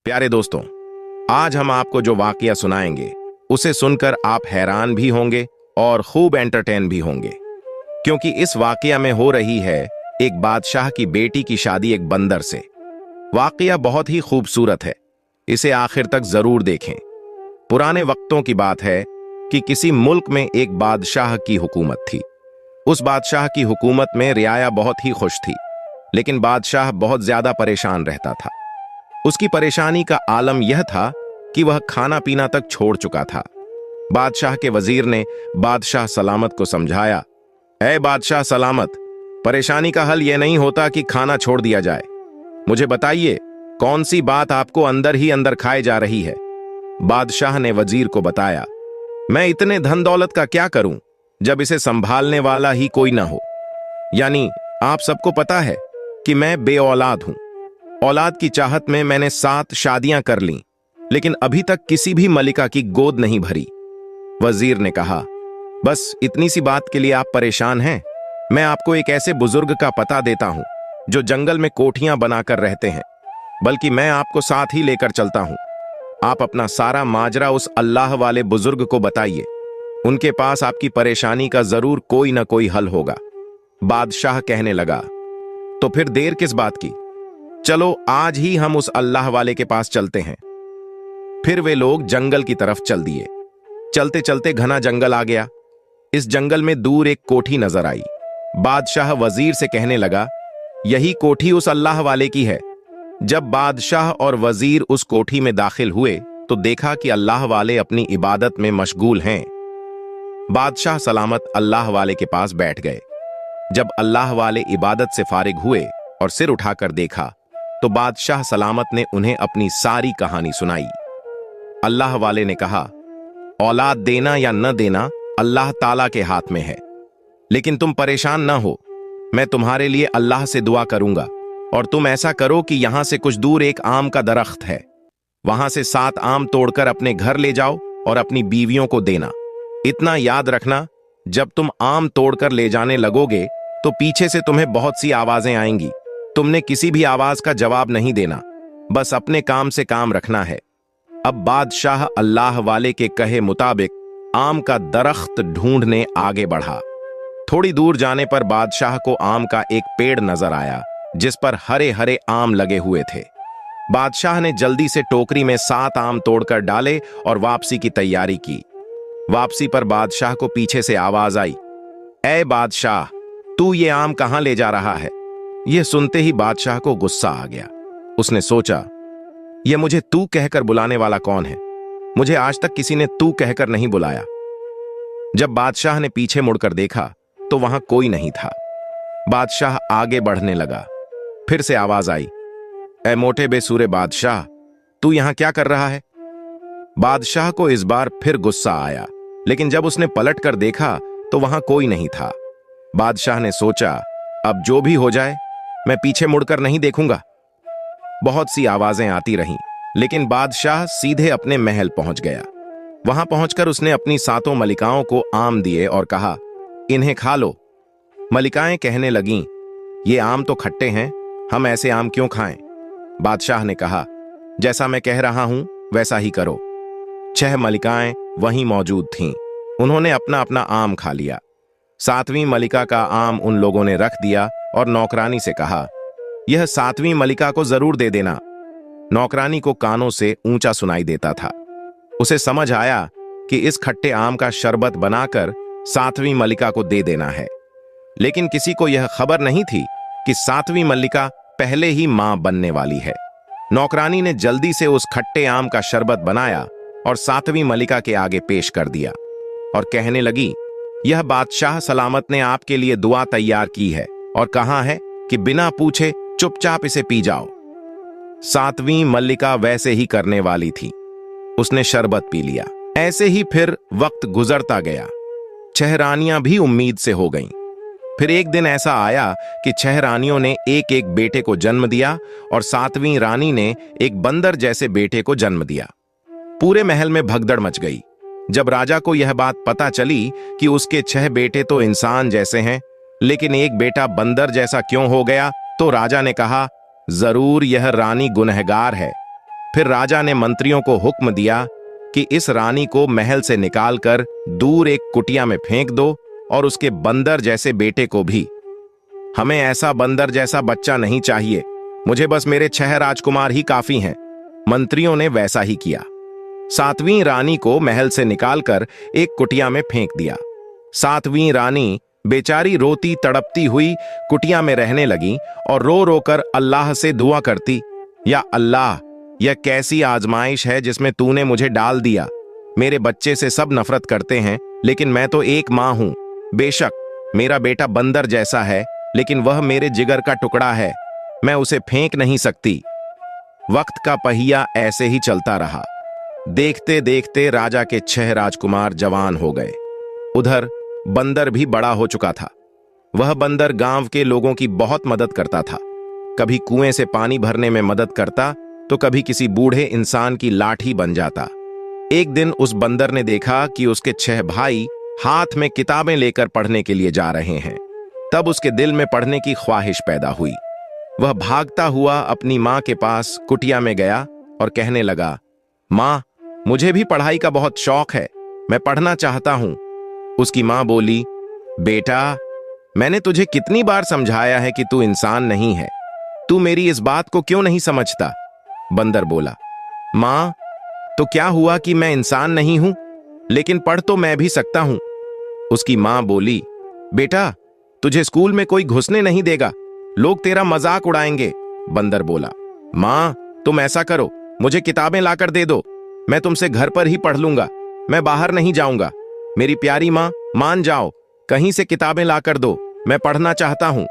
प्यारे दोस्तों, आज हम आपको जो वाकया सुनाएंगे उसे सुनकर आप हैरान भी होंगे और खूब एंटरटेन भी होंगे, क्योंकि इस वाकया में हो रही है एक बादशाह की बेटी की शादी एक बंदर से। वाकया बहुत ही खूबसूरत है, इसे आखिर तक जरूर देखें। पुराने वक्तों की बात है कि किसी मुल्क में एक बादशाह की हुकूमत थी। उस बादशाह की हुकूमत में रियाया बहुत ही खुश थी, लेकिन बादशाह बहुत ज्यादा परेशान रहता था। उसकी परेशानी का आलम यह था कि वह खाना पीना तक छोड़ चुका था। बादशाह के वजीर ने बादशाह सलामत को समझाया, ऐ बादशाह सलामत, परेशानी का हल यह नहीं होता कि खाना छोड़ दिया जाए। मुझे बताइए, कौन सी बात आपको अंदर ही अंदर खाए जा रही है। बादशाह ने वजीर को बताया, मैं इतने धन दौलत का क्या करूं जब इसे संभालने वाला ही कोई ना हो। यानी आप सबको पता है कि मैं बेऔलाद हूं। औलाद की चाहत में मैंने 7 शादियां कर लीं, लेकिन अभी तक किसी भी मलिका की गोद नहीं भरी। वजीर ने कहा, बस इतनी सी बात के लिए आप परेशान हैं? मैं आपको एक ऐसे बुजुर्ग का पता देता हूं जो जंगल में कोठियां बनाकर रहते हैं, बल्कि मैं आपको साथ ही लेकर चलता हूं। आप अपना सारा माजरा उस अल्लाह वाले बुजुर्ग को बताइए, उनके पास आपकी परेशानी का जरूर कोई ना कोई हल होगा। बादशाह कहने लगा, तो फिर देर किस बात की, चलो आज ही हम उस अल्लाह वाले के पास चलते हैं। फिर वे लोग जंगल की तरफ चल दिए। चलते चलते घना जंगल आ गया। इस जंगल में दूर एक कोठी नजर आई। बादशाह वजीर से कहने लगा, यही कोठी उस अल्लाह वाले की है। जब बादशाह और वजीर उस कोठी में दाखिल हुए तो देखा कि अल्लाह वाले अपनी इबादत में मशगूल हैं। बादशाह सलामत अल्लाह वाले के पास बैठ गए। जब अल्लाह वाले इबादत से फारिग हुए और सिर उठाकर देखा तो बादशाह सलामत ने उन्हें अपनी सारी कहानी सुनाई। अल्लाह वाले ने कहा, औलाद देना या न देना अल्लाह ताला के हाथ में है, लेकिन तुम परेशान ना हो। मैं तुम्हारे लिए अल्लाह से दुआ करूंगा और तुम ऐसा करो कि यहां से कुछ दूर एक आम का दरख्त है, वहां से 7 आम तोड़कर अपने घर ले जाओ और अपनी बीवियों को देना। इतना याद रखना, जब तुम आम तोड़कर ले जाने लगोगे तो पीछे से तुम्हें बहुत सी आवाजें आएंगी। तुमने किसी भी आवाज का जवाब नहीं देना, बस अपने काम से काम रखना है। अब बादशाह अल्लाह वाले के कहे मुताबिक आम का दरख्त ढूंढने आगे बढ़ा। थोड़ी दूर जाने पर बादशाह को आम का एक पेड़ नजर आया जिस पर हरे हरे आम लगे हुए थे। बादशाह ने जल्दी से टोकरी में 7 आम तोड़कर डाले और वापसी की तैयारी की। वापसी पर बादशाह को पीछे से आवाज आई, ऐ बादशाह, तू ये आम कहां ले जा रहा है? यह सुनते ही बादशाह को गुस्सा आ गया। उसने सोचा, यह मुझे तू कहकर बुलाने वाला कौन है? मुझे आज तक किसी ने तू कहकर नहीं बुलाया। जब बादशाह ने पीछे मुड़कर देखा तो वहां कोई नहीं था। बादशाह आगे बढ़ने लगा। फिर से आवाज आई, ऐ मोटे बेसूरे बादशाह, तू यहां क्या कर रहा है? बादशाह को इस बार फिर गुस्सा आया, लेकिन जब उसने पलट कर देखा तो वहां कोई नहीं था। बादशाह ने सोचा, अब जो भी हो जाए मैं पीछे मुड़कर नहीं देखूंगा। बहुत सी आवाजें आती रहीं, लेकिन बादशाह सीधे अपने महल पहुंच गया। वहां पहुंचकर उसने अपनी 7 मलिकाओं को आम दिए और कहा, इन्हें खा लो। मलिकाएं कहने लगीं, ये आम तो खट्टे हैं, हम ऐसे आम क्यों खाएं? बादशाह ने कहा, जैसा मैं कह रहा हूं वैसा ही करो। 6 मलिकाएं वहीं मौजूद थीं। उन्होंने अपना अपना आम खा लिया। 7वीं मलिका का आम उन लोगों ने रख दिया और नौकरानी से कहा, यह 7वीं मलिका को जरूर दे देना। नौकरानी को कानों से ऊंचा सुनाई देता था। उसे समझ आया कि इस खट्टे आम का शरबत बनाकर 7वीं मलिका को दे देना है, लेकिन किसी को यह खबर नहीं थी कि 7वीं मलिका पहले ही मां बनने वाली है। नौकरानी ने जल्दी से उस खट्टे आम का शरबत बनाया और 7वीं मलिका के आगे पेश कर दिया और कहने लगी, यह बादशाह सलामत ने आपके लिए दुआ तैयार की है और कहा है कि बिना पूछे चुपचाप इसे पी जाओ। 7वीं मल्लिका वैसे ही करने वाली थी। उसने शरबत पी लिया। ऐसे ही फिर वक्त गुजरता गया। 6 रानियां भी उम्मीद से हो गईं। फिर एक दिन ऐसा आया कि 6 रानियों ने एक एक बेटे को जन्म दिया और 7वीं रानी ने एक बंदर जैसे बेटे को जन्म दिया। पूरे महल में भगदड़ मच गई। जब राजा को यह बात पता चली कि उसके 6 बेटे तो इंसान जैसे हैं, लेकिन एक बेटा बंदर जैसा क्यों हो गया, तो राजा ने कहा, जरूर यह रानी गुनहगार है। फिर राजा ने मंत्रियों को हुक्म दिया कि इस रानी को महल से निकालकर दूर एक कुटिया में फेंक दो और उसके बंदर जैसे बेटे को भी। हमें ऐसा बंदर जैसा बच्चा नहीं चाहिए, मुझे बस मेरे 6 राजकुमार ही काफी हैं। मंत्रियों ने वैसा ही किया। 7वीं रानी को महल से निकालकर एक कुटिया में फेंक दिया। 7वीं रानी बेचारी रोती तड़पती हुई कुटिया में रहने लगी और रो रो कर अल्लाह से दुआ करती, या अल्लाह, यह कैसी आजमाइश है जिसमें तूने मुझे डाल दिया। मेरे बच्चे से सब नफरत करते हैं, लेकिन मैं तो एक मां हूं। बेशक मेरा बेटा बंदर जैसा है, लेकिन वह मेरे जिगर का टुकड़ा है, मैं उसे फेंक नहीं सकती। वक्त का पहिया ऐसे ही चलता रहा। देखते देखते राजा के 6 राजकुमार जवान हो गए। उधर बंदर भी बड़ा हो चुका था। वह बंदर गांव के लोगों की बहुत मदद करता था। कभी कुएं से पानी भरने में मदद करता, तो कभी किसी बूढ़े इंसान की लाठी बन जाता। एक दिन उस बंदर ने देखा कि उसके 6 भाई हाथ में किताबें लेकर पढ़ने के लिए जा रहे हैं। तब उसके दिल में पढ़ने की ख्वाहिश पैदा हुई। वह भागता हुआ अपनी मां के पास कुटिया में गया और कहने लगा, मां, मुझे भी पढ़ाई का बहुत शौक है, मैं पढ़ना चाहता हूं। उसकी मां बोली, बेटा, मैंने तुझे कितनी बार समझाया है कि तू इंसान नहीं है, तू मेरी इस बात को क्यों नहीं समझता? बंदर बोला, मां, तो क्या हुआ कि मैं इंसान नहीं हूं, लेकिन पढ़ तो मैं भी सकता हूं। उसकी मां बोली, बेटा, तुझे स्कूल में कोई घुसने नहीं देगा, लोग तेरा मजाक उड़ाएंगे। बंदर बोला, मां, तुम ऐसा करो, मुझे किताबें लाकर दे दो, मैं तुमसे घर पर ही पढ़ लूंगा, मैं बाहर नहीं जाऊंगा। मेरी प्यारी मां, मान जाओ, कहीं से किताबें लाकर दो, मैं पढ़ना चाहता हूं।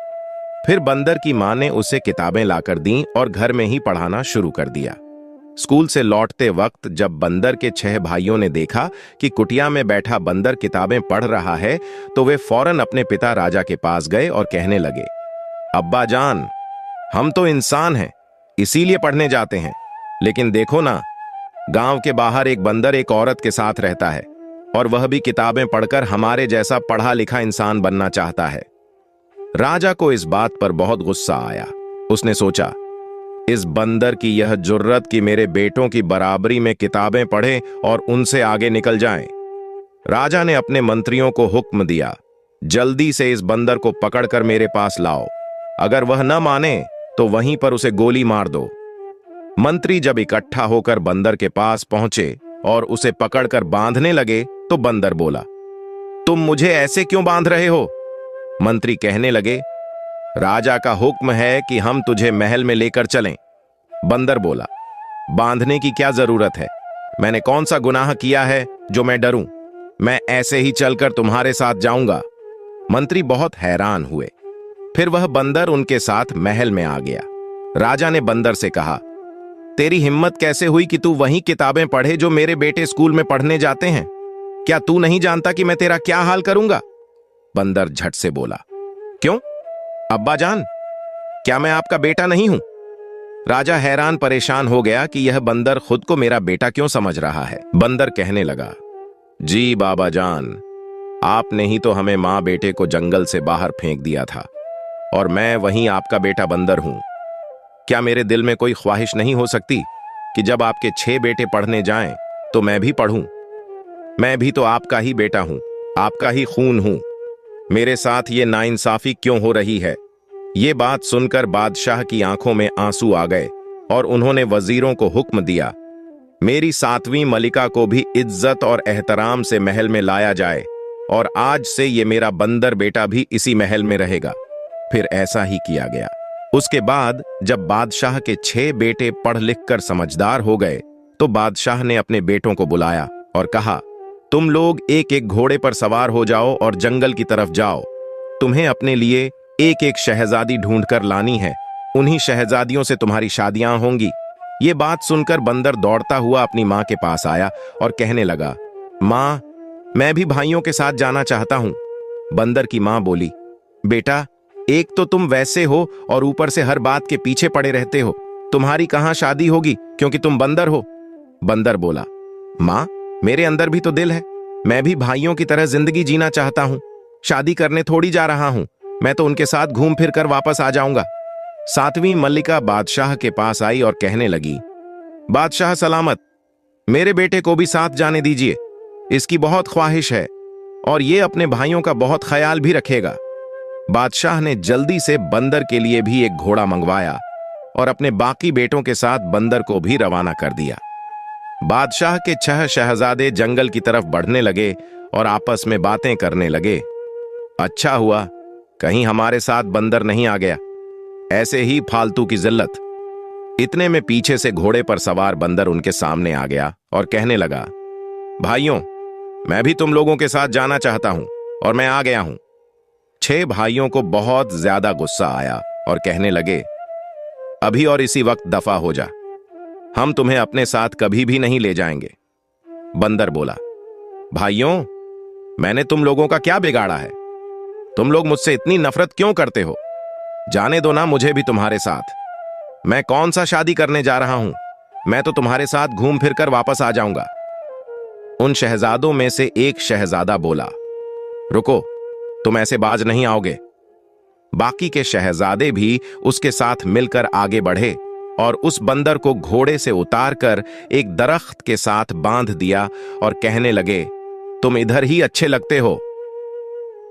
फिर बंदर की मां ने उसे किताबें लाकर दीं और घर में ही पढ़ाना शुरू कर दिया। स्कूल से लौटते वक्त जब बंदर के 6 भाइयों ने देखा कि कुटिया में बैठा बंदर किताबें पढ़ रहा है, तो वे फौरन अपने पिता राजा के पास गए और कहने लगे, अब्बा जान, हम तो इंसान हैं, इसीलिए पढ़ने जाते हैं, लेकिन देखो ना, गांव के बाहर एक बंदर एक औरत के साथ रहता है और वह भी किताबें पढ़कर हमारे जैसा पढ़ा लिखा इंसान बनना चाहता है। राजा को इस बात पर बहुत गुस्सा आया। उसने सोचा, इस बंदर की यह जुर्रत कि मेरे बेटों की बराबरी में किताबें पढ़े और उनसे आगे निकल जाएं। राजा ने अपने मंत्रियों को हुक्म दिया, जल्दी से इस बंदर को पकड़कर मेरे पास लाओ, अगर वह न माने तो वहीं पर उसे गोली मार दो। मंत्री जब इकट्ठा होकर बंदर के पास पहुंचे और उसे पकड़कर बांधने लगे, तो बंदर बोला, तुम मुझे ऐसे क्यों बांध रहे हो? मंत्री कहने लगे, राजा का हुक्म है कि हम तुझे महल में लेकर चलें। बंदर बोला, बांधने की क्या जरूरत है? मैंने कौन सा गुनाह किया है जो मैं डरूं? मैं ऐसे ही चलकर तुम्हारे साथ जाऊंगा। मंत्री बहुत हैरान हुए। फिर वह बंदर उनके साथ महल में आ गया। राजा ने बंदर से कहा, तेरी हिम्मत कैसे हुई कि तू वही किताबें पढ़े जो मेरे बेटे स्कूल में पढ़ने जाते हैं? क्या तू नहीं जानता कि मैं तेरा क्या हाल करूंगा? बंदर झट से बोला, क्यों अब्बा जान, क्या मैं आपका बेटा नहीं हूं? राजा हैरान परेशान हो गया कि यह बंदर खुद को मेरा बेटा क्यों समझ रहा है। बंदर कहने लगा, जी बाबा जान, आपने ही तो हमें मां बेटे को जंगल से बाहर फेंक दिया था और मैं वहीं आपका बेटा बंदर हूं। क्या मेरे दिल में कोई ख्वाहिश नहीं हो सकती कि जब आपके 6 बेटे पढ़ने जाएं तो मैं भी पढ़ूं? मैं भी तो आपका ही बेटा हूं, आपका ही खून हूं। मेरे साथ ये नाइंसाफी क्यों हो रही है? ये बात सुनकर बादशाह की आंखों में आंसू आ गए और उन्होंने वजीरों को हुक्म दिया, मेरी 7वीं मलिका को भी इज्जत और एहतराम से महल में लाया जाए और आज से ये मेरा बंदर बेटा भी इसी महल में रहेगा। फिर ऐसा ही किया गया। उसके बाद जब बादशाह के 6 बेटे पढ़ लिख कर समझदार हो गए, तो बादशाह ने अपने बेटों को बुलाया और कहा, तुम लोग एक एक घोड़े पर सवार हो जाओ और जंगल की तरफ जाओ। तुम्हें अपने लिए एक एक शहजादी ढूंढकर लानी है, उन्हीं शहजादियों से तुम्हारी शादियां होंगी। ये बात सुनकर बंदर दौड़ता हुआ अपनी मां के पास आया और कहने लगा, मां, मैं भी भाइयों के साथ जाना चाहता हूं। बंदर की मां बोली, बेटा, एक तो तुम वैसे हो और ऊपर से हर बात के पीछे पड़े रहते हो, तुम्हारी कहां शादी होगी क्योंकि तुम बंदर हो। बंदर बोला, मां, मेरे अंदर भी तो दिल है, मैं भी भाइयों की तरह जिंदगी जीना चाहता हूं, शादी करने थोड़ी जा रहा हूं, मैं तो उनके साथ घूम फिर कर वापस आ जाऊंगा। 7वीं मल्लिका बादशाह के पास आई और कहने लगी, बादशाह सलामत, मेरे बेटे को भी साथ जाने दीजिए। इसकी बहुत ख्वाहिश है और ये अपने भाइयों का बहुत ख्याल भी रखेगा। बादशाह ने जल्दी से बंदर के लिए भी एक घोड़ा मंगवाया और अपने बाकी बेटों के साथ बंदर को भी रवाना कर दिया। बादशाह के 6 शहजादे जंगल की तरफ बढ़ने लगे और आपस में बातें करने लगे। अच्छा हुआ कहीं हमारे साथ बंदर नहीं आ गया, ऐसे ही फालतू की जिल्लत। इतने में पीछे से घोड़े पर सवार बंदर उनके सामने आ गया और कहने लगा, भाइयों, मैं भी तुम लोगों के साथ जाना चाहता हूं और मैं आ गया हूं। 6 भाइयों को बहुत ज्यादा गुस्सा आया और कहने लगे, अभी और इसी वक्त दफा हो जा, हम तुम्हें अपने साथ कभी भी नहीं ले जाएंगे। बंदर बोला, भाइयों, मैंने तुम लोगों का क्या बिगाड़ा है? तुम लोग मुझसे इतनी नफरत क्यों करते हो? जाने दो ना मुझे भी तुम्हारे साथ। मैं कौन सा शादी करने जा रहा हूं? मैं तो तुम्हारे साथ घूम फिर कर वापस आ जाऊंगा। उन शहजादों में से एक शहजादा बोला, रुको, तुम ऐसे बाज नहीं आओगे। बाकी के शहजादे भी उसके साथ मिलकर आगे बढ़े और उस बंदर को घोड़े से उतारकर एक दरख्त के साथ बांध दिया और कहने लगे, तुम इधर ही अच्छे लगते हो।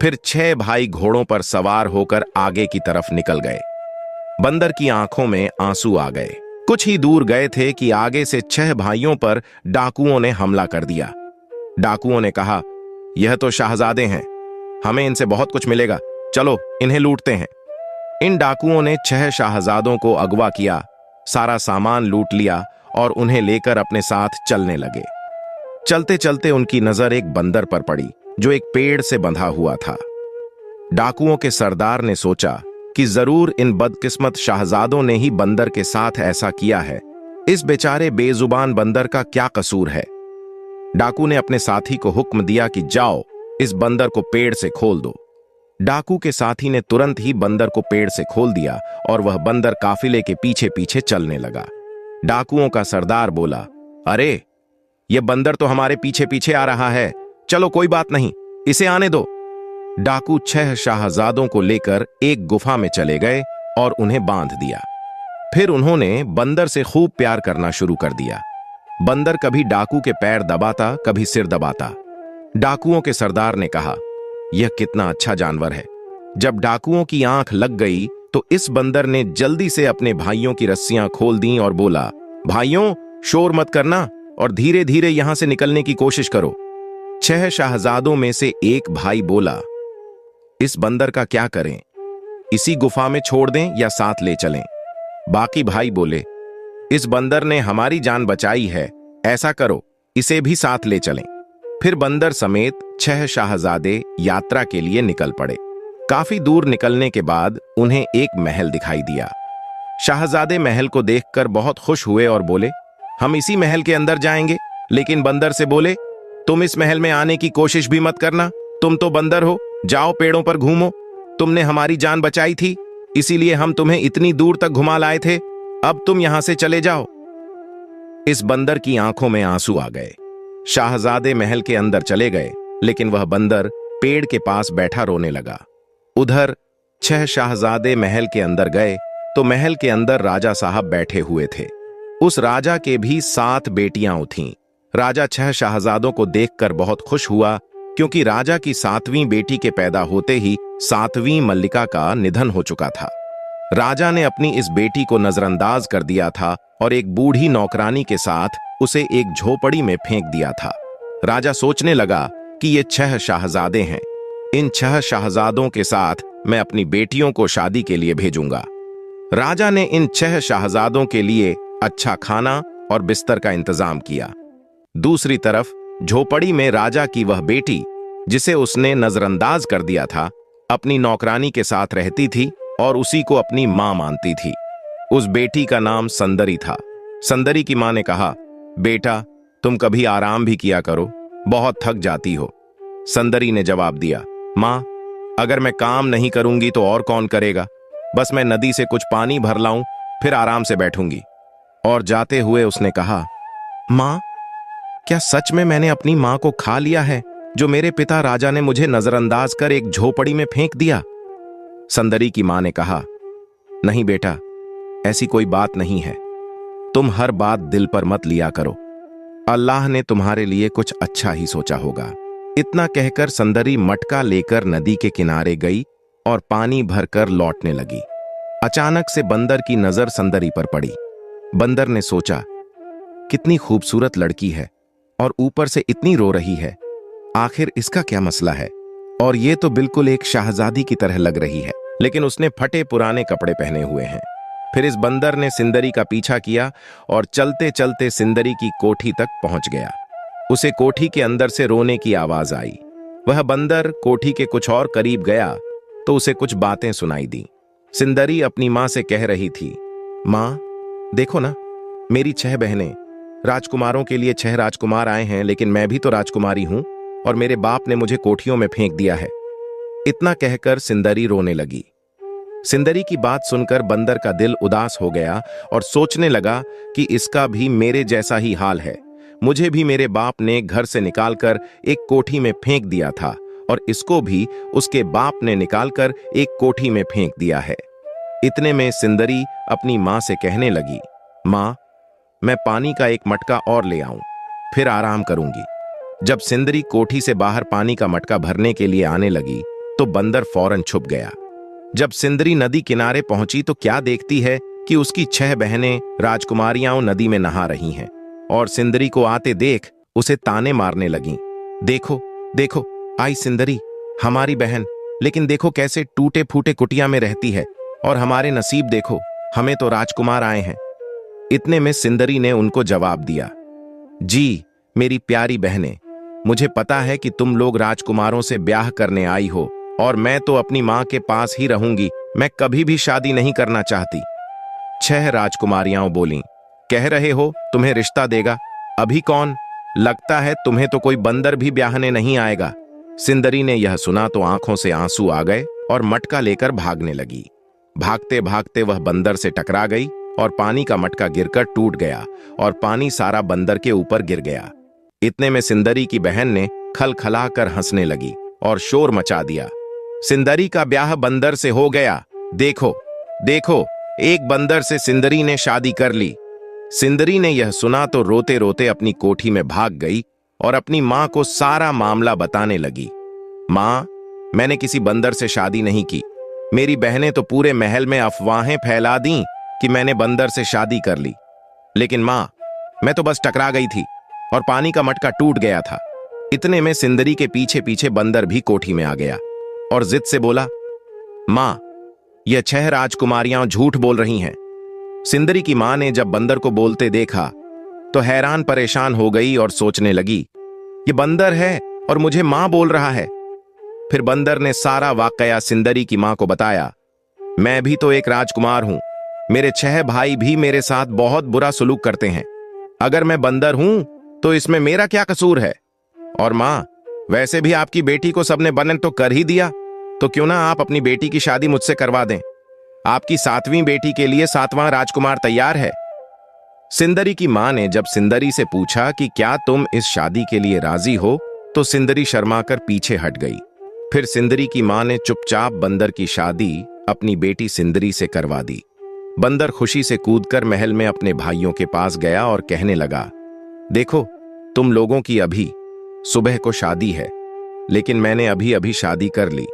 फिर 6 भाई घोड़ों पर सवार होकर आगे की तरफ निकल गए। बंदर की आंखों में आंसू आ गए। कुछ ही दूर गए थे कि आगे से 6 भाइयों पर डाकुओं ने हमला कर दिया। डाकुओं ने कहा, यह तो शाहजादे हैं, हमें इनसे बहुत कुछ मिलेगा, चलो इन्हें लूटते हैं। इन डाकुओं ने 6 शाहजादों को अगवा किया, सारा सामान लूट लिया और उन्हें लेकर अपने साथ चलने लगे। चलते चलते उनकी नजर एक बंदर पर पड़ी जो एक पेड़ से बंधा हुआ था। डाकुओं के सरदार ने सोचा कि जरूर इन बदकिस्मत शाहजादों ने ही बंदर के साथ ऐसा किया है। इस बेचारे बेजुबान बंदर का क्या कसूर है? डाकू ने अपने साथी को हुक्म दिया कि जाओ, इस बंदर को पेड़ से खोल दो। डाकू के साथी ने तुरंत ही बंदर को पेड़ से खोल दिया और वह बंदर काफिले के पीछे पीछे चलने लगा। डाकुओं का सरदार बोला, अरे, यह बंदर तो हमारे पीछे पीछे आ रहा है, चलो कोई बात नहीं, इसे आने दो। डाकू 6 शाहजादों को लेकर एक गुफा में चले गए और उन्हें बांध दिया। फिर उन्होंने बंदर से खूब प्यार करना शुरू कर दिया। बंदर कभी डाकू के पैर दबाता, कभी सिर दबाता। डाकुओं के सरदार ने कहा, यह कितना अच्छा जानवर है। जब डाकुओं की आंख लग गई तो इस बंदर ने जल्दी से अपने भाइयों की रस्सियां खोल दी और बोला, भाइयों, शोर मत करना और धीरे धीरे यहां से निकलने की कोशिश करो। 6 शाहजादों में से एक भाई बोला, इस बंदर का क्या करें? इसी गुफा में छोड़ दें या साथ ले चलें? बाकी भाई बोले, इस बंदर ने हमारी जान बचाई है, ऐसा करो, इसे भी साथ ले चलें। फिर बंदर समेत 6 शाहजादे यात्रा के लिए निकल पड़े। काफी दूर निकलने के बाद उन्हें एक महल दिखाई दिया। शाहजादे महल को देखकर बहुत खुश हुए और बोले, हम इसी महल के अंदर जाएंगे। लेकिन बंदर से बोले, तुम इस महल में आने की कोशिश भी मत करना, तुम तो बंदर हो, जाओ पेड़ों पर घूमो। तुमने हमारी जान बचाई थी, इसीलिए हम तुम्हें इतनी दूर तक घुमा लाए थे, अब तुम यहां से चले जाओ। इस बंदर की आंखों में आंसू आ गए। शाहजादे महल के अंदर चले गए, लेकिन वह बंदर पेड़ के पास बैठा रोने लगा। उधर 6 शाहजादे महल के अंदर गए तो महल के अंदर राजा साहब बैठे हुए थे। उस राजा के भी 7 बेटियां थीं। राजा 6 शाहजादों को देखकर बहुत खुश हुआ, क्योंकि राजा की 7वीं बेटी के पैदा होते ही 7वीं मल्लिका का निधन हो चुका था। राजा ने अपनी इस बेटी को नजरअंदाज कर दिया था और एक बूढ़ी नौकरानी के साथ उसे एक झोपड़ी में फेंक दिया था। राजा सोचने लगा कि ये 6 शाहजादे हैं, इन 6 शाहजादों के साथ मैं अपनी बेटियों को शादी के लिए भेजूंगा। राजा ने इन 6 शाहजादों के लिए अच्छा खाना और बिस्तर का इंतजाम किया। दूसरी तरफ झोपड़ी में राजा की वह बेटी, जिसे उसने नजरअंदाज कर दिया था, अपनी नौकरानी के साथ रहती थी और उसी को अपनी मां मानती थी। उस बेटी का नाम संदरी था। संदरी की मां ने कहा, बेटा, तुम कभी आराम भी किया करो, बहुत थक जाती हो। संदरी ने जवाब दिया, मां, अगर मैं काम नहीं करूंगी तो और कौन करेगा? बस मैं नदी से कुछ पानी भर लाऊं, फिर आराम से बैठूंगी। और जाते हुए उसने कहा, मां, क्या सच में मैंने अपनी मां को खा लिया है, जो मेरे पिता राजा ने मुझे नजरअंदाज कर एक झोपड़ी में फेंक दिया? संदरी की मां ने कहा, नहीं बेटा, ऐसी कोई बात नहीं है। तुम हर बात दिल पर मत लिया करो, अल्लाह ने तुम्हारे लिए कुछ अच्छा ही सोचा होगा। इतना कहकर सुंदरी मटका लेकर नदी के किनारे गई और पानी भरकर लौटने लगी। अचानक से बंदर की नजर सुंदरी पर पड़ी। बंदर ने सोचा, कितनी खूबसूरत लड़की है और ऊपर से इतनी रो रही है, आखिर इसका क्या मसला है? और ये तो बिल्कुल एक शाहजादी की तरह लग रही है, लेकिन उसने फटे पुराने कपड़े पहने हुए हैं। फिर इस बंदर ने सुंदरी का पीछा किया और चलते चलते सुंदरी की कोठी तक पहुंच गया। उसे कोठी के अंदर से रोने की आवाज आई। वह बंदर कोठी के कुछ और करीब गया तो उसे कुछ बातें सुनाई दी। सुंदरी अपनी मां से कह रही थी, मां देखो ना, मेरी 6 बहनें, राजकुमारों के लिए 6 राजकुमार आए हैं, लेकिन मैं भी तो राजकुमारी हूं और मेरे बाप ने मुझे कोठियों में फेंक दिया है। इतना कहकर सुंदरी रोने लगी। सुंदरी की बात सुनकर बंदर का दिल उदास हो गया और सोचने लगा कि इसका भी मेरे जैसा ही हाल है। मुझे भी मेरे बाप ने घर से निकालकर एक कोठी में फेंक दिया था और इसको भी उसके बाप ने निकालकर एक कोठी में फेंक दिया है। इतने में सुंदरी अपनी मां से कहने लगी, मां, मैं पानी का एक मटका और ले आऊं, फिर आराम करूंगी। जब सुंदरी कोठी से बाहर पानी का मटका भरने के लिए आने लगी तो बंदर फौरन छुप गया। जब सुंदरी नदी किनारे पहुंची तो क्या देखती है कि उसकी 6 बहनें राजकुमारियां नदी में नहा रही हैं और सुंदरी को आते देख उसे ताने मारने लगीं। देखो देखो, आई सुंदरी, हमारी बहन, लेकिन देखो कैसे टूटे फूटे कुटिया में रहती है, और हमारे नसीब देखो, हमें तो राजकुमार आए हैं। इतने में सुंदरी ने उनको जवाब दिया, जी मेरी प्यारी बहनें, मुझे पता है कि तुम लोग राजकुमारों से ब्याह करने आई हो और मैं तो अपनी मां के पास ही रहूंगी, मैं कभी भी शादी नहीं करना चाहती। 6 राजकुमारियां बोलीं, कह रहे हो तुम्हें रिश्ता देगा? अभी कौन? लगता है तुम्हें तो कोई बंदर भी ब्याहने नहीं आएगा। सुंदरी ने यह सुना तो आंखों से आंसू आ गए और मटका लेकर भागने लगी। भागते भागते वह बंदर से टकरा गई और पानी का मटका गिरकर टूट गया और पानी सारा बंदर के ऊपर गिर गया। इतने में सुंदरी की बहन ने खलखला कर हंसने लगी और शोर मचा दिया, सुंदरी का ब्याह बंदर से हो गया, देखो देखो, एक बंदर से सुंदरी ने शादी कर ली। सुंदरी ने यह सुना तो रोते रोते अपनी कोठी में भाग गई और अपनी मां को सारा मामला बताने लगी। मां, मैंने किसी बंदर से शादी नहीं की, मेरी बहनें तो पूरे महल में अफवाहें फैला दी कि मैंने बंदर से शादी कर ली, लेकिन मां, मैं तो बस टकरा गई थी और पानी का मटका टूट गया था। इतने में सुंदरी के पीछे पीछे बंदर भी कोठी में आ गया और जिद से बोला, मां, यह 6 राजकुमारियां झूठ बोल रही हैं। सुंदरी की मां ने जब बंदर को बोलते देखा तो हैरान परेशान हो गई और सोचने लगी, ये बंदर है और मुझे मां बोल रहा है। फिर बंदर ने सारा वाकया सुंदरी की मां को बताया, मैं भी तो एक राजकुमार हूं, मेरे 6 भाई भी मेरे साथ बहुत बुरा सलूक करते हैं, अगर मैं बंदर हूं तो इसमें मेरा क्या कसूर है? और मां, वैसे भी आपकी बेटी को सबने बंधन तो कर ही दिया, तो क्यों ना आप अपनी बेटी की शादी मुझसे करवा दें, आपकी 7वीं बेटी के लिए 7वां राजकुमार तैयार है। सुंदरी की मां ने जब सुंदरी से पूछा कि क्या तुम इस शादी के लिए राजी हो, तो सुंदरी शर्माकर पीछे हट गई। फिर सुंदरी की मां ने चुपचाप बंदर की शादी अपनी बेटी सुंदरी से करवा दी। बंदर खुशी से कूदकर महल में अपने भाइयों के पास गया और कहने लगा, देखो, तुम लोगों की अभी सुबह को शादी है, लेकिन मैंने अभी अभी शादी कर ली,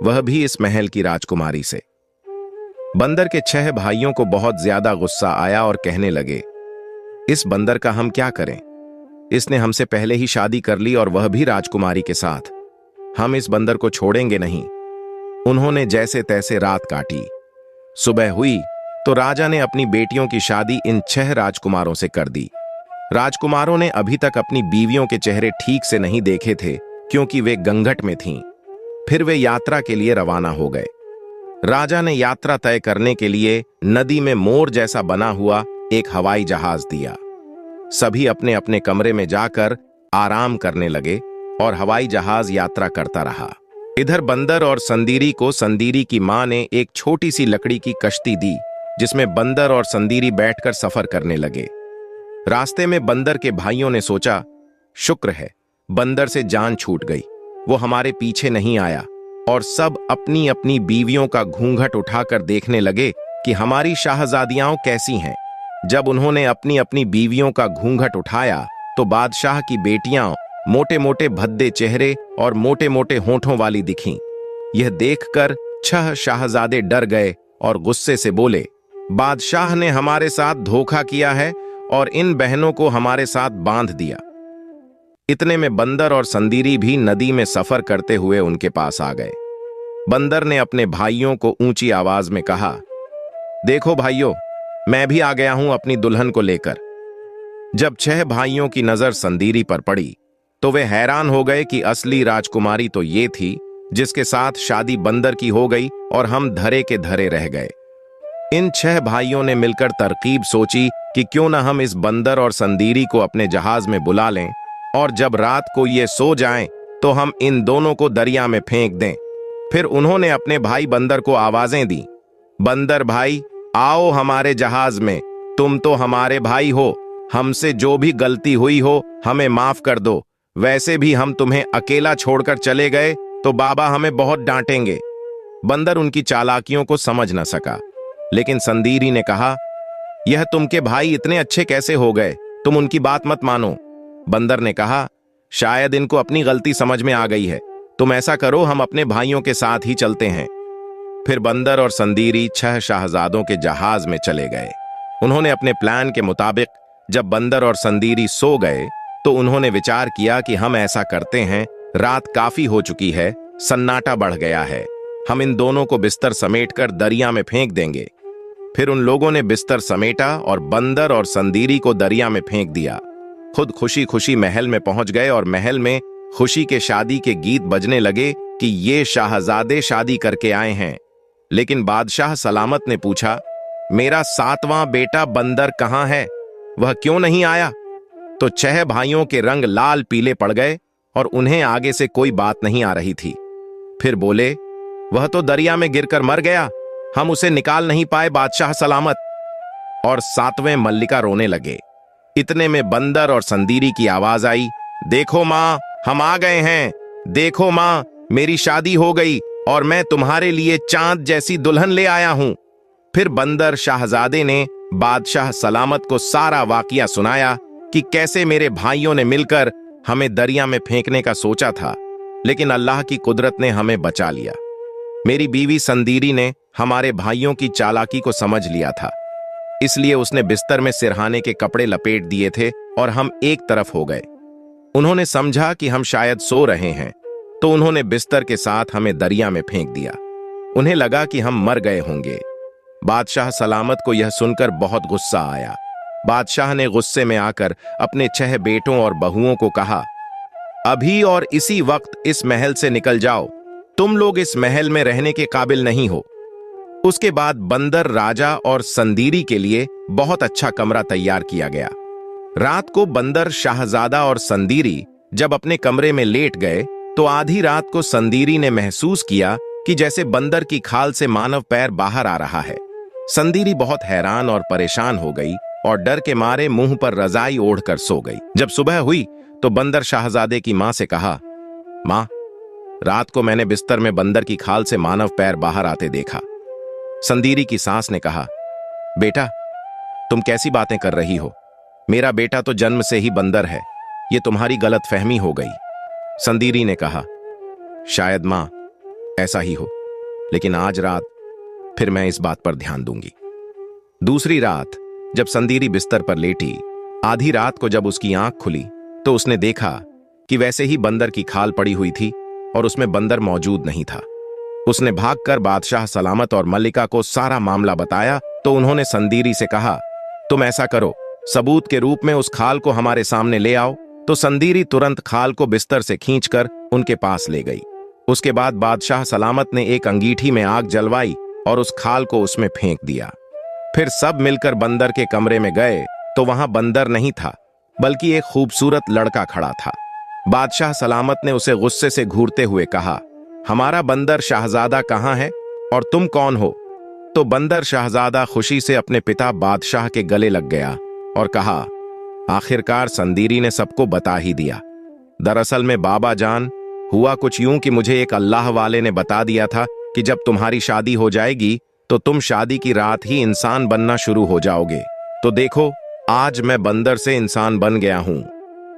वह भी इस महल की राजकुमारी से। बंदर के 6 भाइयों को बहुत ज्यादा गुस्सा आया और कहने लगे, इस बंदर का हम क्या करें? इसने हमसे पहले ही शादी कर ली और वह भी राजकुमारी के साथ। हम इस बंदर को छोड़ेंगे नहीं। उन्होंने जैसे तैसे रात काटी। सुबह हुई तो राजा ने अपनी बेटियों की शादी इन 6 राजकुमारों से कर दी। राजकुमारों ने अभी तक अपनी बीवियों के चेहरे ठीक से नहीं देखे थे क्योंकि वे गंगट में थीं। फिर वे यात्रा के लिए रवाना हो गए। राजा ने यात्रा तय करने के लिए नदी में मोर जैसा बना हुआ एक हवाई जहाज दिया। सभी अपने अपने कमरे में जाकर आराम करने लगे और हवाई जहाज यात्रा करता रहा। इधर बंदर और संदीरी को संदीरी की मां ने एक छोटी सी लकड़ी की कश्ती दी जिसमें बंदर और संदीरी बैठकर सफर करने लगे। रास्ते में बंदर के भाइयों ने सोचा, शुक्र है बंदर से जान छूट गई, वो हमारे पीछे नहीं आया, और सब अपनी अपनी बीवियों का घूंघट उठाकर देखने लगे कि हमारी शाहजादियां कैसी हैं। जब उन्होंने अपनी अपनी बीवियों का घूंघट उठाया तो बादशाह की बेटियां मोटे मोटे भद्दे चेहरे और मोटे मोटे होठों वाली दिखीं। यह देखकर 6 शाहजादे डर गए और गुस्से से बोले, बादशाह ने हमारे साथ धोखा किया है और इन बहनों को हमारे साथ बांध दिया। इतने में बंदर और संदीरी भी नदी में सफर करते हुए उनके पास आ गए। बंदर ने अपने भाइयों को ऊंची आवाज में कहा, देखो भाइयों, मैं भी आ गया हूं अपनी दुल्हन को लेकर। जब 6 भाइयों की नजर संदीरी पर पड़ी तो वे हैरान हो गए कि असली राजकुमारी तो ये थी जिसके साथ शादी बंदर की हो गई और हम धरे के धरे रह गए। इन 6 भाइयों ने मिलकर तरकीब सोची कि क्यों ना हम इस बंदर और संदीरी को अपने जहाज में बुला लें और जब रात को ये सो जाएं तो हम इन दोनों को दरिया में फेंक दें। फिर उन्होंने अपने भाई बंदर को आवाजें दी, बंदर भाई आओ हमारे जहाज में, तुम तो हमारे भाई हो, हमसे जो भी गलती हुई हो हमें माफ कर दो। वैसे भी हम तुम्हें अकेला छोड़कर चले गए तो बाबा हमें बहुत डांटेंगे। बंदर उनकी चालाकियों को समझ न सका, लेकिन संदीरी ने कहा, यह तुमके भाई इतने अच्छे कैसे हो गए, तुम उनकी बात मत मानो। बंदर ने कहा, शायद इनको अपनी गलती समझ में आ गई है, तुम ऐसा करो हम अपने भाइयों के साथ ही चलते हैं। फिर बंदर और संदीरी 6 शाहजादों के जहाज में चले गए। उन्होंने अपने प्लान के मुताबिक जब बंदर और संदीरी सो गए तो उन्होंने विचार किया कि हम ऐसा करते हैं, रात काफी हो चुकी है, सन्नाटा बढ़ गया है, हम इन दोनों को बिस्तर समेटकर दरिया में फेंक देंगे। फिर उन लोगों ने बिस्तर समेटा और बंदर और संदीरी को दरिया में फेंक दिया। खुद खुशी खुशी महल में पहुंच गए और महल में खुशी के शादी के गीत बजने लगे कि ये शाहजादे शादी करके आए हैं। लेकिन बादशाह सलामत ने पूछा, मेरा 7वां बेटा बंदर कहां है, वह क्यों नहीं आया? तो 6 भाइयों के रंग लाल पीले पड़ गए और उन्हें आगे से कोई बात नहीं आ रही थी। फिर बोले, वह तो दरिया में गिरकर मर गया, हम उसे निकाल नहीं पाए बादशाह सलामत। और 7वें मल्लिका रोने लगे। इतने में बंदर और संदीरी की आवाज आई, देखो मां, हम आ गए हैं, देखो मां, मेरी शादी हो गई और मैं तुम्हारे लिए चांद जैसी दुल्हन ले आया हूं। फिर बंदर शाहजादे ने बादशाह सलामत को सारा वाकया सुनाया कि कैसे मेरे भाइयों ने मिलकर हमें दरिया में फेंकने का सोचा था, लेकिन अल्लाह की कुदरत ने हमें बचा लिया। मेरी बीवी संदीरी ने हमारे भाइयों की चालाकी को समझ लिया था, इसलिए उसने बिस्तर में सिरहाने के कपड़े लपेट दिए थे और हम एक तरफ हो गए। उन्होंने समझा कि हम शायद सो रहे हैं, तो उन्होंने बिस्तर के साथ हमें दरिया में फेंक दिया। उन्हें लगा कि हम मर गए होंगे। बादशाह सलामत को यह सुनकर बहुत गुस्सा आया। बादशाह ने गुस्से में आकर अपने 6 बेटों और बहुओं को कहा, अभी और इसी वक्त इस महल से निकल जाओ, तुम लोग इस महल में रहने के काबिल नहीं हो। उसके बाद बंदर राजा और संदीरी के लिए बहुत अच्छा कमरा तैयार किया गया। रात को बंदर शाहजादा और संदीरी जब अपने कमरे में लेट गए तो आधी रात को संदीरी ने महसूस किया कि जैसे बंदर की खाल से मानव पैर बाहर आ रहा है। संदीरी बहुत हैरान और परेशान हो गई और डर के मारे मुंह पर रजाई ओढ़कर सो गई। जब सुबह हुई तो बंदर शाहजादे की मां से कहा, मां, रात को मैंने बिस्तर में बंदर की खाल से मानव पैर बाहर आते देखा। संदीरी की सास ने कहा, बेटा, तुम कैसी बातें कर रही हो? मेरा बेटा तो जन्म से ही बंदर है, ये तुम्हारी गलतफहमी हो गई। संदीरी ने कहा, शायद मां ऐसा ही हो, लेकिन आज रात फिर मैं इस बात पर ध्यान दूंगी। दूसरी रात जब संदीरी बिस्तर पर लेटी, आधी रात को जब उसकी आंख खुली तो उसने देखा कि वैसे ही बंदर की खाल पड़ी हुई थी और उसमें बंदर मौजूद नहीं था। उसने भागकर बादशाह सलामत और मल्लिका को सारा मामला बताया तो उन्होंने संदीरी से कहा, तुम ऐसा करो, सबूत के रूप में उस खाल को हमारे सामने ले आओ। तो संदीरी तुरंत खाल को बिस्तर से खींचकर उनके पास ले गई। उसके बाद बादशाह सलामत ने एक अंगीठी में आग जलवाई और उस खाल को उसमें फेंक दिया। फिर सब मिलकर बंदर के कमरे में गए तो वहां बंदर नहीं था, बल्कि एक खूबसूरत लड़का खड़ा था। बादशाह सलामत ने उसे गुस्से से घूरते हुए कहा, हमारा बंदर शाहजादा कहां है और तुम कौन हो? तो बंदर शाहजादा खुशी से अपने पिता बादशाह के गले लग गया और कहा, आखिरकार संदीरी ने सबको बता ही दिया। दरअसल में बाबा जान, हुआ कुछ यूं कि मुझे एक अल्लाह वाले ने बता दिया था कि जब तुम्हारी शादी हो जाएगी तो तुम शादी की रात ही इंसान बनना शुरू हो जाओगे। तो देखो, आज मैं बंदर से इंसान बन गया हूं।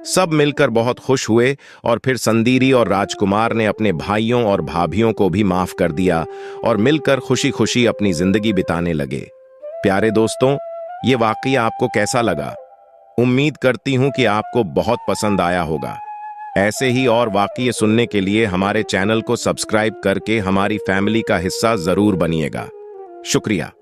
सब मिलकर बहुत खुश हुए और फिर संदीरी और राजकुमार ने अपने भाइयों और भाभियों को भी माफ कर दिया और मिलकर खुशी खुशी अपनी जिंदगी बिताने लगे। प्यारे दोस्तों, ये वाकया आपको कैसा लगा? उम्मीद करती हूं कि आपको बहुत पसंद आया होगा। ऐसे ही और वाकये सुनने के लिए हमारे चैनल को सब्सक्राइब करके हमारी फैमिली का हिस्सा जरूर बनिएगा। शुक्रिया।